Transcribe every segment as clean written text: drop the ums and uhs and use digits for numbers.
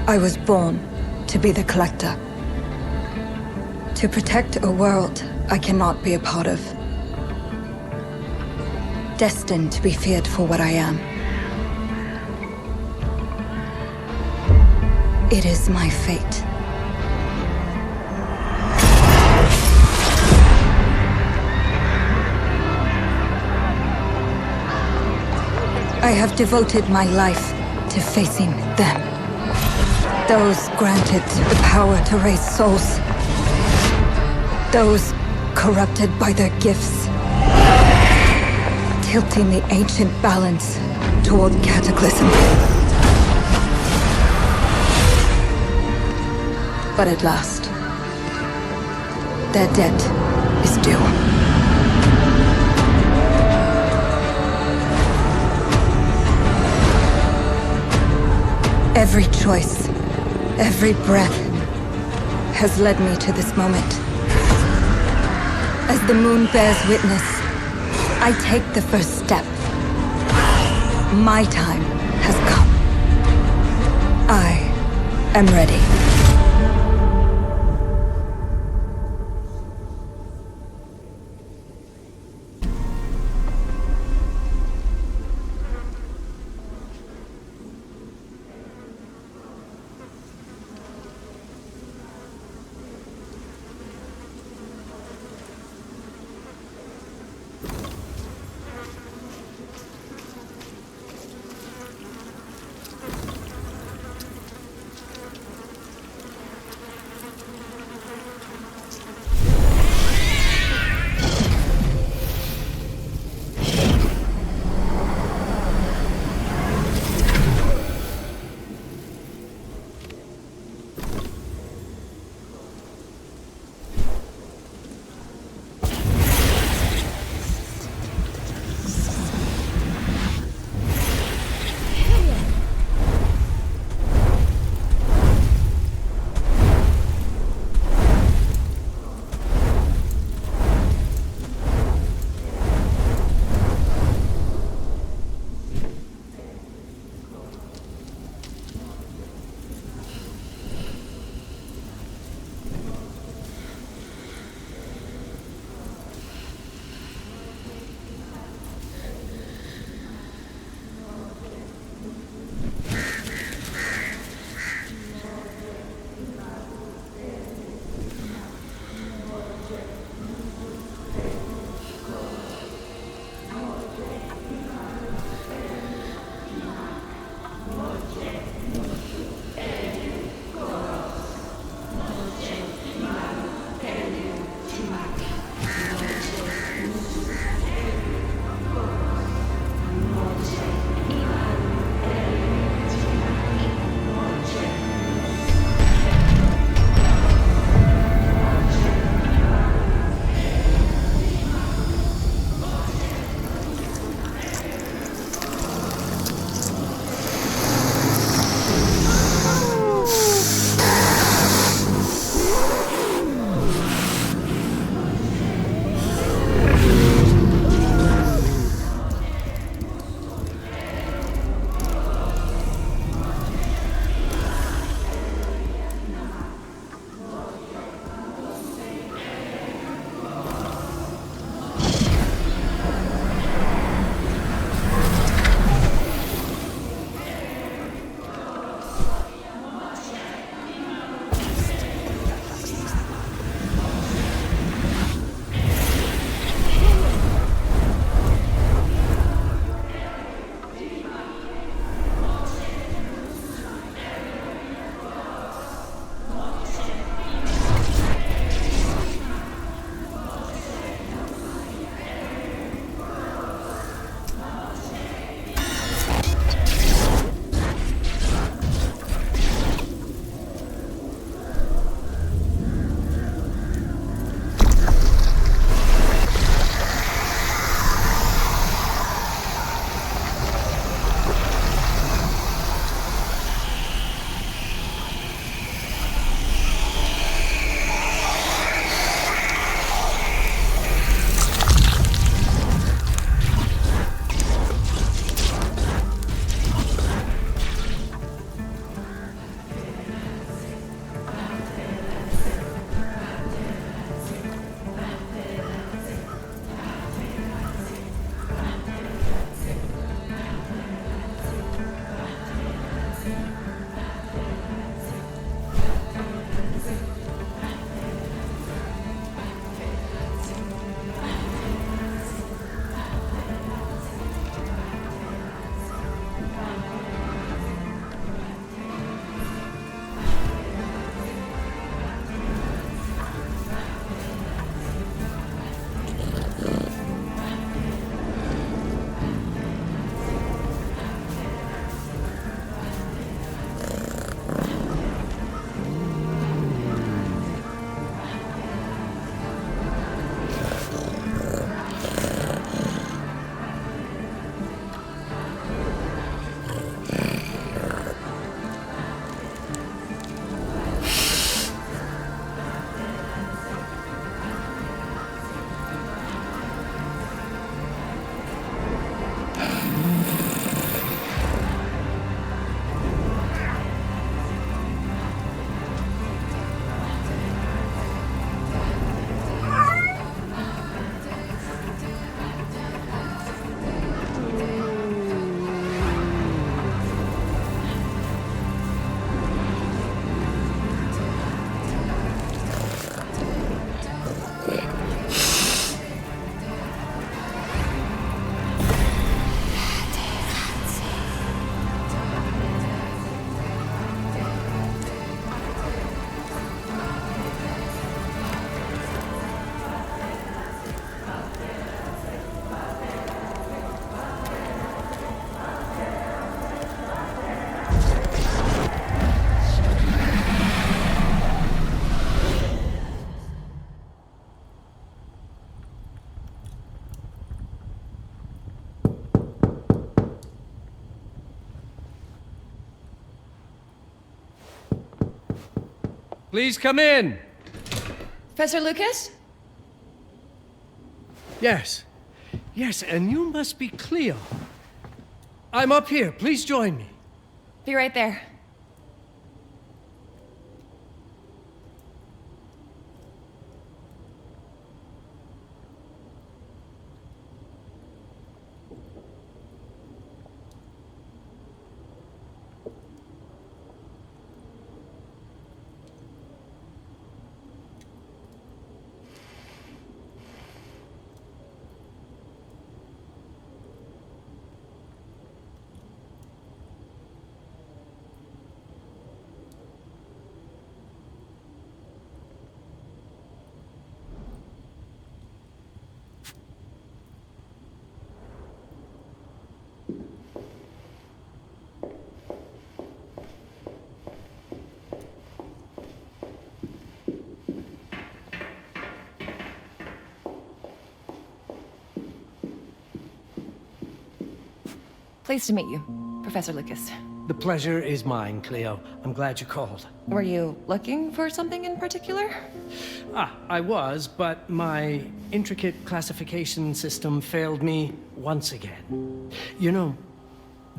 I was born to be the collector. To protect a world I cannot be a part of. Destined to be feared for what I am. It is my fate. I have devoted my life to facing them. Those granted the power to raise souls. Those corrupted by their gifts. Tilting the ancient balance toward cataclysm. But at last, their debt is due. Every choice, every breath has led me to this moment. As the moon bears witness, I take the first step. My time has come. I am ready. Please come in. Professor Lucas? Yes. Yes, and you must be Cleo. I'm up here. Please join me. Be right there. Pleased to meet you, Professor Lucas. The pleasure is mine, Cleo. I'm glad you called. Were you looking for something in particular? I was, but my intricate classification system failed me once again. You know,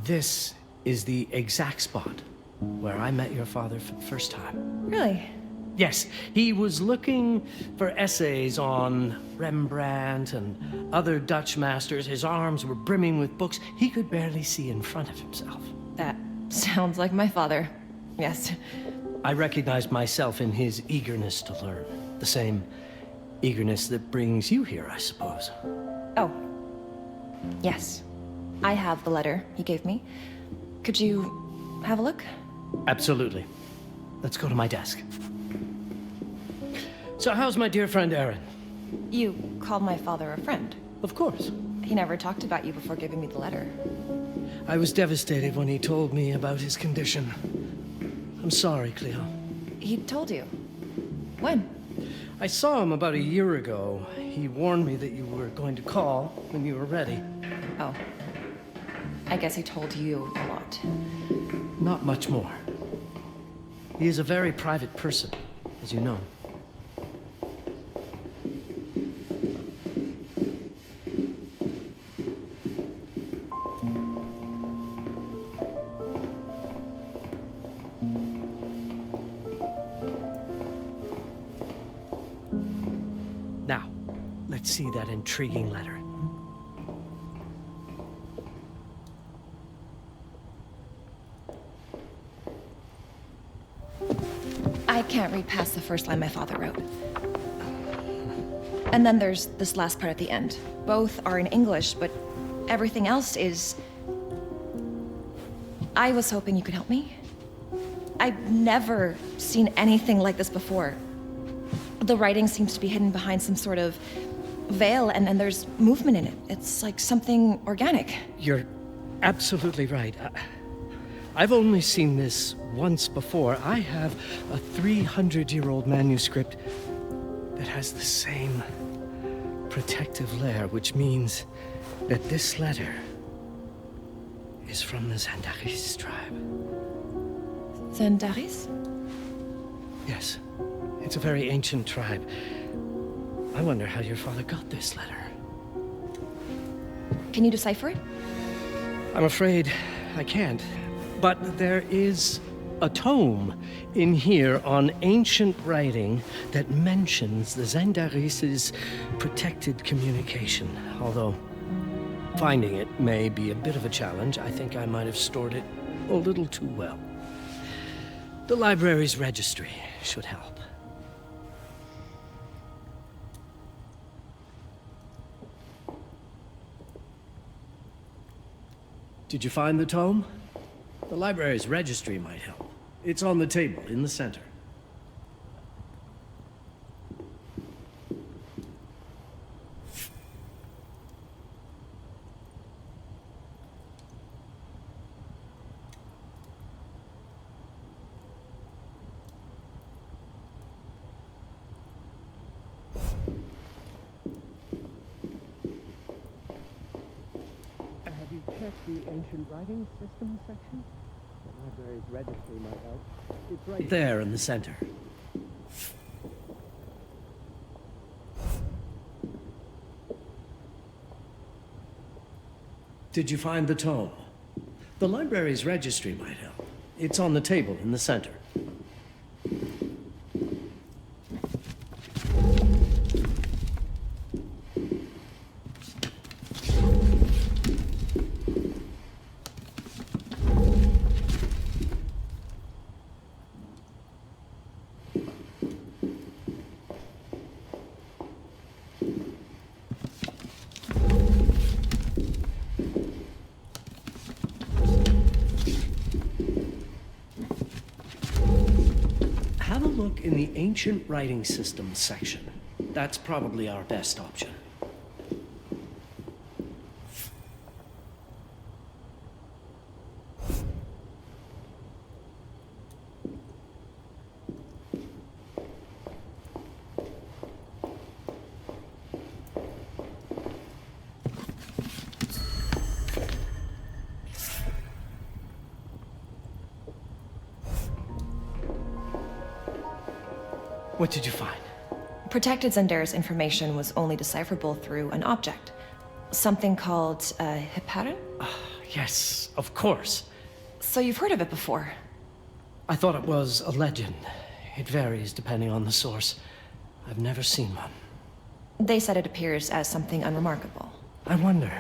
this is the exact spot where I met your father for the first time. Really? Yes, he was looking for essays on Rembrandt and other Dutch masters. His arms were brimming with books. He could barely see in front of himself. That sounds like my father. Yes. I recognized myself in his eagerness to learn. The same eagerness that brings you here, I suppose. Oh. Yes. I have the letter he gave me. Could you have a look? Absolutely. Let's go to my desk. So how's my dear friend Aaron? You called my father a friend. Of course. He never talked about you before giving me the letter. I was devastated when he told me about his condition. I'm sorry, Cleo. He told you? When? I saw him about a year ago. He warned me that you were going to call when you were ready. Oh. I guess he told you a lot. Not much more. He is a very private person, as you know. Now, let's see that intriguing letter. I can't read past the first line my father wrote. And then there's this last part at the end. Both are in English, but everything else is... I was hoping you could help me. I've never seen anything like this before. The writing seems to be hidden behind some sort of veil, and then there's movement in it. It's like something organic. You're absolutely right. I've only seen this once before. I have a 300-year-old manuscript that has the same protective layer, which means that this letter is from the Zandaris tribe. Zandaris? Yes. It's a very ancient tribe. I wonder how your father got this letter. Can you decipher it? I'm afraid I can't. But there is a tome in here on ancient writing that mentions the Zandaris' protected communication. Although finding it may be a bit of a challenge, I think I might have stored it a little too well. The library's registry should help. Did you find the tome? The library's registry might help. It's on the table in the center. Have you checked the ancient writing system section? The library's registry might help. It's right there in the center. Did you find the tome? The library's registry might help. It's on the table in the center. Have a look in the ancient writing systems section. That's probably our best option. What did you find? Protected Zendara's information was only decipherable through an object. Something called a heparin? Yes, of course. So you've heard of it before? I thought it was a legend. It varies depending on the source. I've never seen one. They said it appears as something unremarkable. I wonder,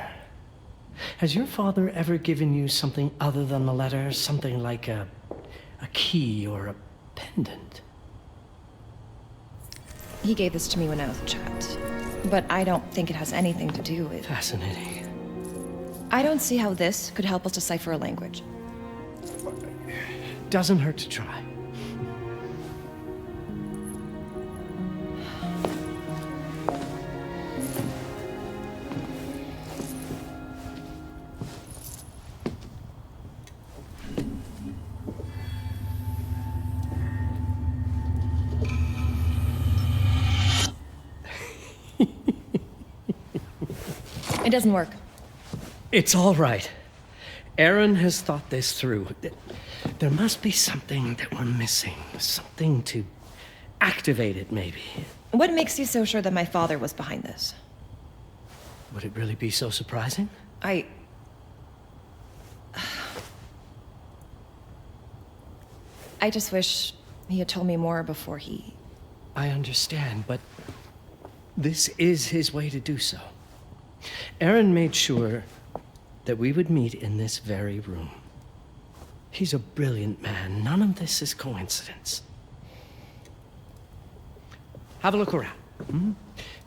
has your father ever given you something other than the letter? Something like a key or a pendant? He gave this to me when I was a child. But I don't think it has anything to do with... Fascinating. I don't see how this could help us decipher a language. Doesn't hurt to try. It doesn't work. It's all right. Aaron has thought this through. There must be something that we're missing. Something to activate it, maybe. What makes you so sure that my father was behind this? Would it really be so surprising? I just wish he had told me more before he... I understand, but this is his way to do so. Aaron made sure that we would meet in this very room. He's a brilliant man. None of this is coincidence. Have a look around.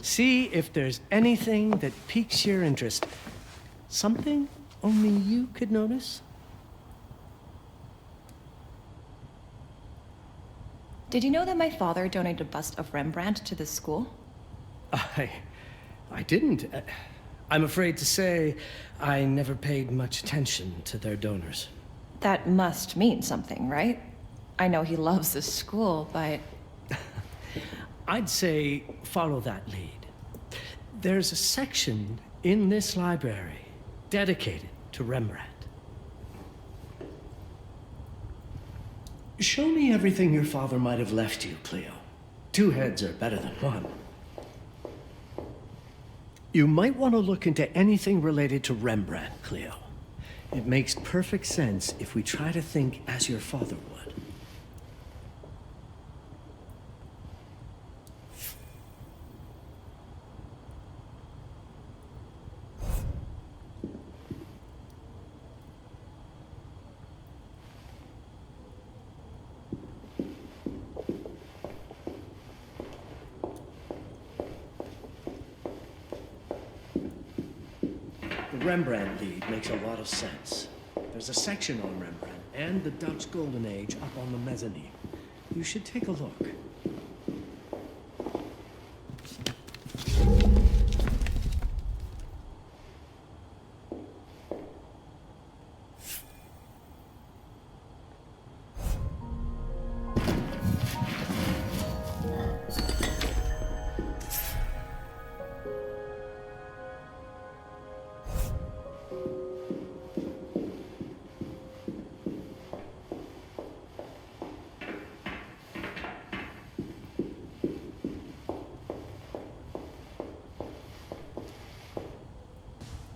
See if there's anything that piques your interest. Something only you could notice. Did you know that my father donated a bust of Rembrandt to this school? I didn't. I'm afraid to say I never paid much attention to their donors. That must mean something, right? I know he loves this school, but... I'd say follow that lead. There's a section in this library dedicated to Rembrandt. Show me everything your father might have left you, Cleo. 2 heads are better than 1. You might want to look into anything related to Rembrandt, Cleo. It makes perfect sense if we try to think as your father would. The Rembrandt lead makes a lot of sense. There's a section on Rembrandt and the Dutch Golden Age up on the mezzanine. You should take a look.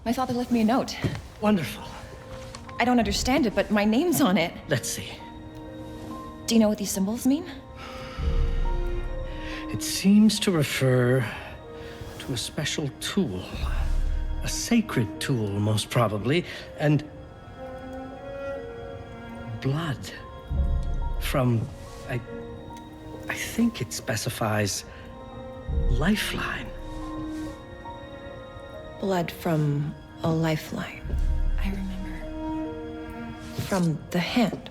My father left me a note. Wonderful. I don't understand it, but my name's on it. Let's see. Do you know what these symbols mean? It seems to refer to a special tool. A sacred tool, most probably, and blood from, I think it specifies lifeline. Blood from a lifeline. I remember. From the hand.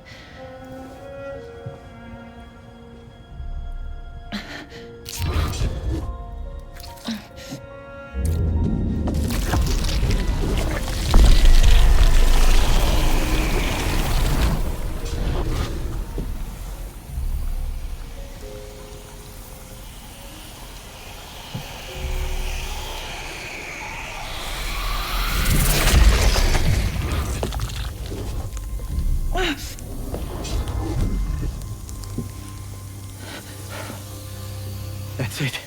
That's it.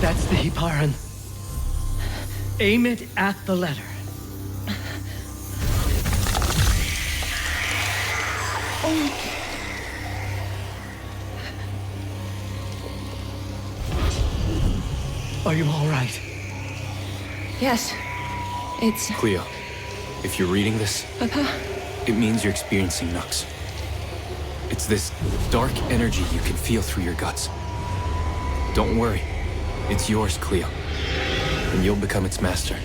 That's the Hiparan. Aim it at the letter. Are you all right? Yes. It's... Cleo, if you're reading this, Papa? it means you're experiencing Nux. It's this dark energy you can feel through your guts. Don't worry. It's yours, Cleo. And you'll become its master.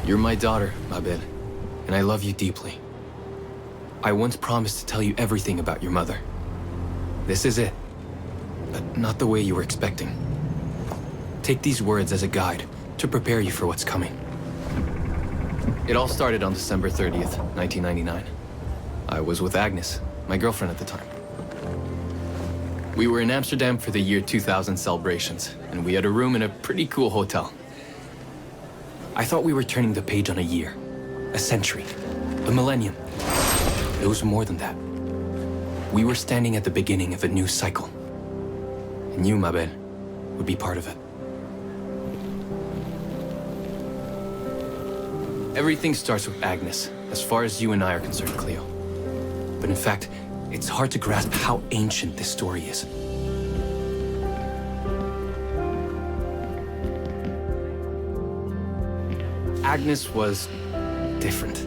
You're my daughter, Mabel, and I love you deeply. I once promised to tell you everything about your mother. This is it, but not the way you were expecting. Take these words as a guide to prepare you for what's coming. It all started on December 30th, 1999. I was with Agnes, my girlfriend at the time. We were in Amsterdam for the year 2000 celebrations, and we had a room in a pretty cool hotel. I thought we were turning the page on a year, a century, a millennium. It was more than that. We were standing at the beginning of a new cycle. And you, Mabel, would be part of it. Everything starts with Agnes, as far as you and I are concerned, Cleo. But in fact, it's hard to grasp how ancient this story is. Agnes was different.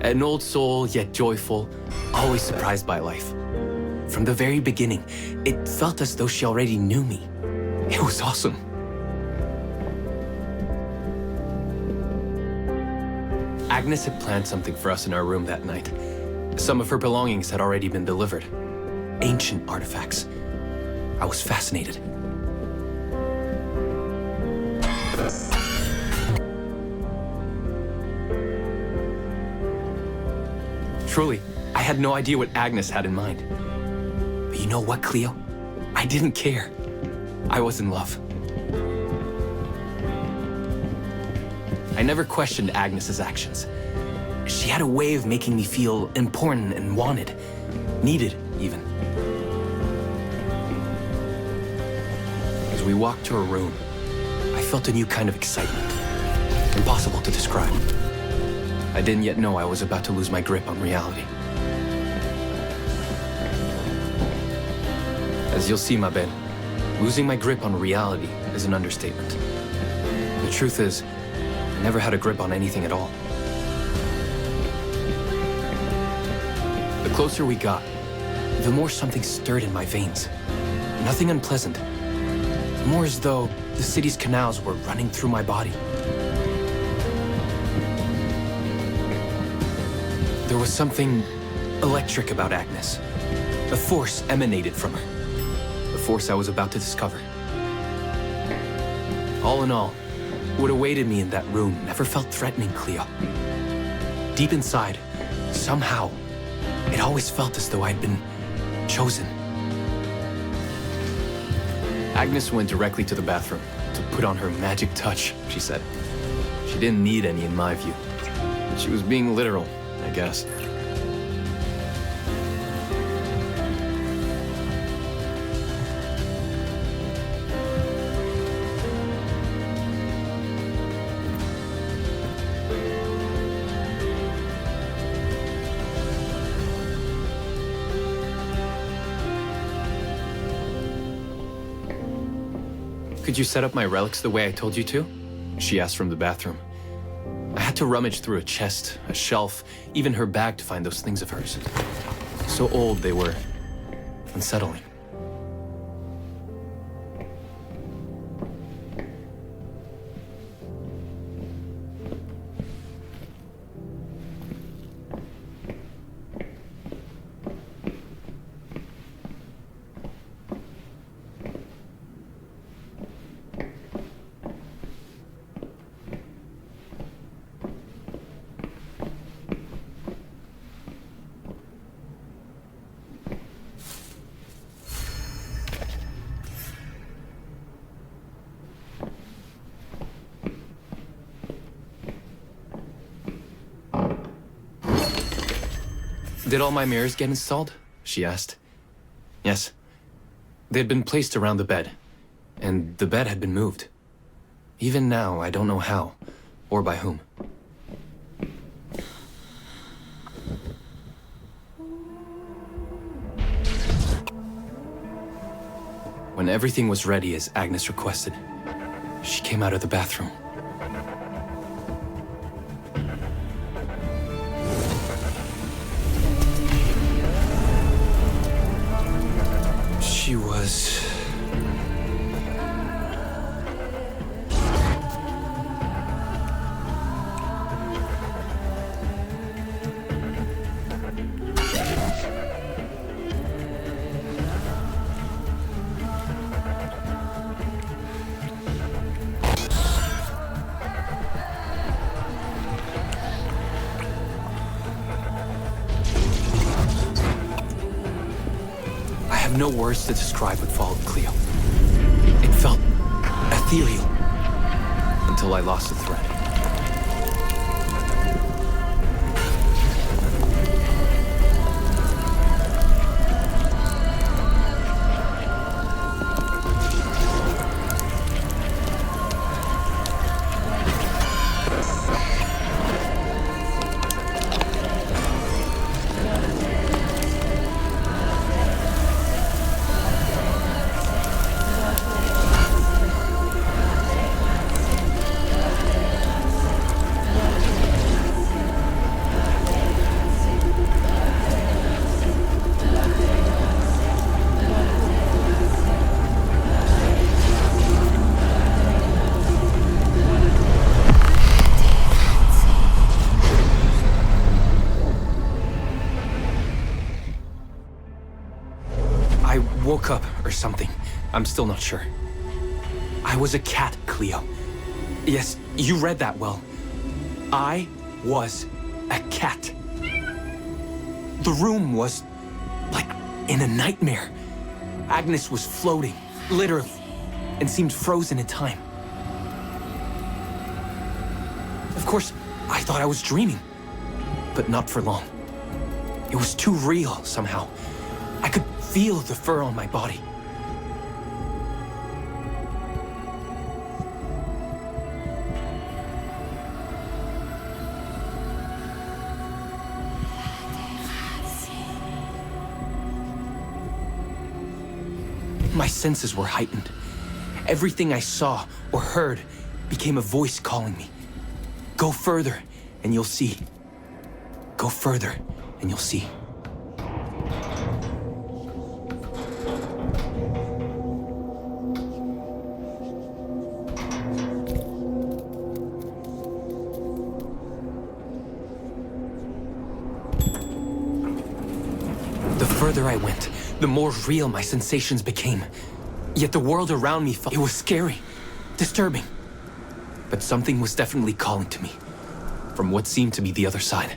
An old soul, yet joyful, always surprised by life. From the very beginning, it felt as though she already knew me. It was awesome. Agnes had planned something for us in our room that night. Some of her belongings had already been delivered. Ancient artifacts. I was fascinated. Truly, I had no idea what Agnes had in mind. But you know what, Cleo? I didn't care. I was in love. I never questioned Agnes's actions. She had a way of making me feel important and wanted. Needed, even. As we walked to her room, I felt a new kind of excitement. Impossible to describe. I didn't yet know I was about to lose my grip on reality. As you'll see, Mabel, losing my grip on reality is an understatement. The truth is, I never had a grip on anything at all. The closer we got, the more something stirred in my veins. Nothing unpleasant. More as though the city's canals were running through my body. There was something electric about Agnes. A force emanated from her. The force I was about to discover. All in all, what awaited me in that room never felt threatening, Cleo. Deep inside, somehow, it always felt as though I'd been chosen. Agnes went directly to the bathroom to put on her magic touch, she said. She didn't need any in my view. She was being literal, I guess. Could you set up my relics the way I told you to? She asked from the bathroom. I had to rummage through a chest, a shelf, even her bag to find those things of hers. So old they were unsettling. Did all my mirrors get installed? She asked. Yes. They had been placed around the bed, and the bed had been moved. Even now, I don't know how, or by whom. When everything was ready as Agnes requested, she came out of the bathroom. She was... no words to describe what followed, Cleo. It felt ethereal until I lost the thread. Woke up or something. I'm still not sure. I was a cat, Cleo. Yes, you read that well. I was a cat. The room was like in a nightmare. Agnes was floating, literally, and seemed frozen in time. Of course, I thought I was dreaming, but not for long. It was too real somehow. I could feel the fur on my body. My senses were heightened. Everything I saw or heard became a voice calling me. Go further and you'll see. Go further and you'll see. The further I went, the more real my sensations became. Yet the world around me felt... It was scary, disturbing. But something was definitely calling to me, from what seemed to be the other side.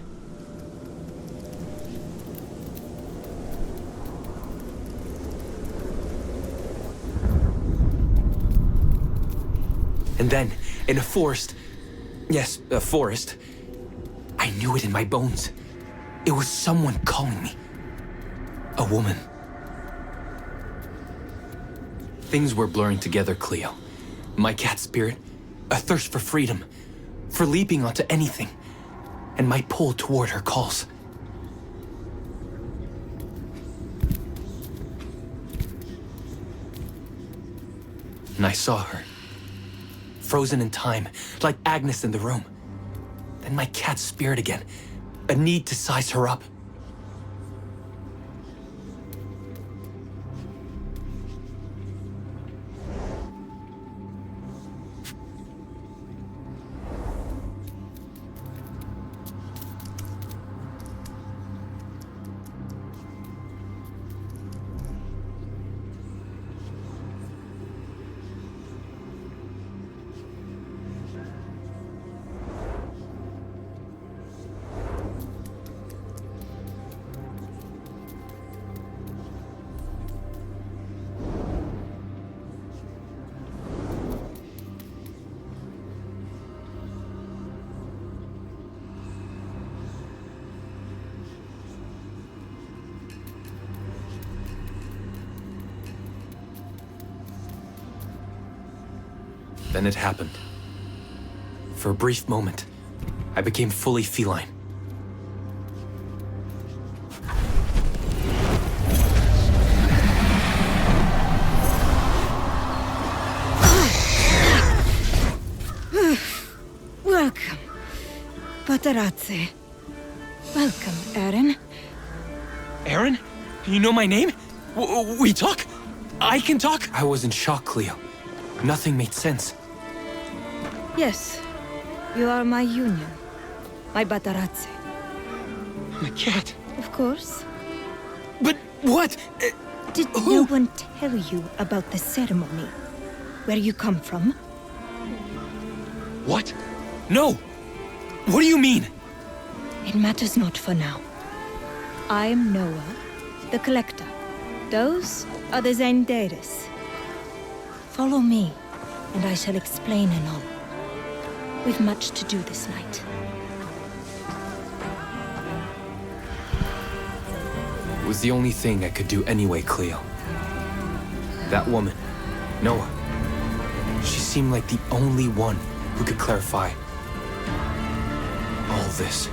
And then, in a forest... Yes, a forest. I knew it in my bones. It was someone calling me. A woman. Things were blurring together, Cleo. My cat spirit, a thirst for freedom, for leaping onto anything, and my pull toward her calls. and I saw her. Frozen in time, like Agnes in the room. Then my cat's spirit again. A need to size her up. Then it happened. For a brief moment, I became fully feline. Welcome, Patrice. Welcome, Aaron. Aaron? You know my name? We talk? I can talk? I was in shock, Cleo. Nothing made sense. Yes, you are my union, my Patrice. My cat. Of course. But what? Did no one tell you about the ceremony? Where you come from? What? No! What do you mean? It matters not for now. I am Noah, the Collector. Those are the Zendaris. Follow me, and I shall explain in all. We've much to do this night. It was the only thing I could do anyway, Cleo. That woman, Noah, she seemed like the only one who could clarify all this.